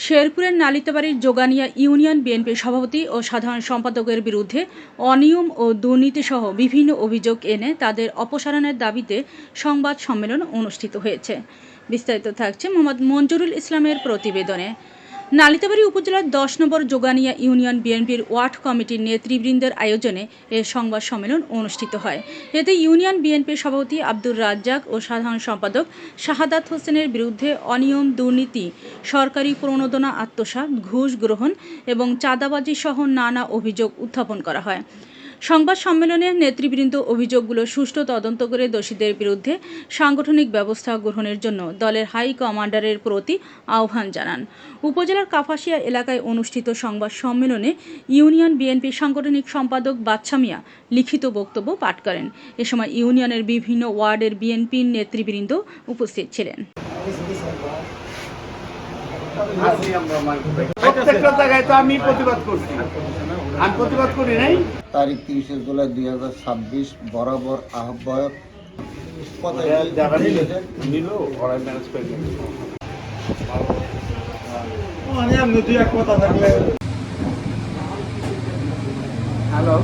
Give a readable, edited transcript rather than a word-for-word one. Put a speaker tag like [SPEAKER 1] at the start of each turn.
[SPEAKER 1] শেরপুরের নালিতাবাড়ির যোগানিয়া ইউনিয়ন বিএনপির সভাপতি ও সাধারণ সম্পাদকের বিরুদ্ধে অনিয়ম ও দুর্নীতিসহ বিভিন্ন অভিযোগ এনে তাদের অপসারণের দাবিতে সংবাদ সম্মেলন অনুষ্ঠিত হয়েছে। বিস্তারিত থাকছে মোহাম্মদ মঞ্জুরুল ইসলামের প্রতিবেদনে। নালিতাবাড়ি উপজেলার 10 নম্বর যোগানিয়া ইউনিয়ন বিএনপির ওয়ার্ড কমিটির নেতৃবৃন্দের আয়োজনে এ সংবাদ সম্মেলন অনুষ্ঠিত হয়। এতে ইউনিয়ন বিএনপির সভাপতি আব্দুর রাজ্জাক ও সাধারণ সম্পাদক শাহাদাত হোসেনের বিরুদ্ধে অনিয়ম, দুর্নীতি, সরকারি প্রণোদনা আত্মসাৎ, ঘুষ গ্রহণ এবং চাঁদাবাজি সহ নানা অভিযোগ উত্থাপন করা হয়। সংবাদ সম্মেলনে নেতৃবৃন্দ অভিযোগগুলো সুষ্ঠু তদন্ত করে দোষীদের বিরুদ্ধে সাংগঠনিক ব্যবস্থা গ্রহণের জন্য দলের হাই কমান্ডারের প্রতি আহ্বান জানান। উপজেলার কাপাসিয়া এলাকায় অনুষ্ঠিত সংবাদ সম্মেলনে ইউনিয়ন বিএনপির সাংগঠনিক সম্পাদক বাচ্চা মিয়া লিখিত বক্তব্য পাঠ করেন। এ সময় ইউনিয়নের বিভিন্ন ওয়ার্ডের বিএনপির নেতৃবৃন্দ উপস্থিত ছিলেন।
[SPEAKER 2] প্রত্যেকটা জায়গায় তো আমি প্রতিবাদ করছি, আমি প্রতিবাদ করি নাই।
[SPEAKER 3] তারিখ 30 জুলাই 2026 বরাবর আহ্বায়ক
[SPEAKER 2] হ্যালো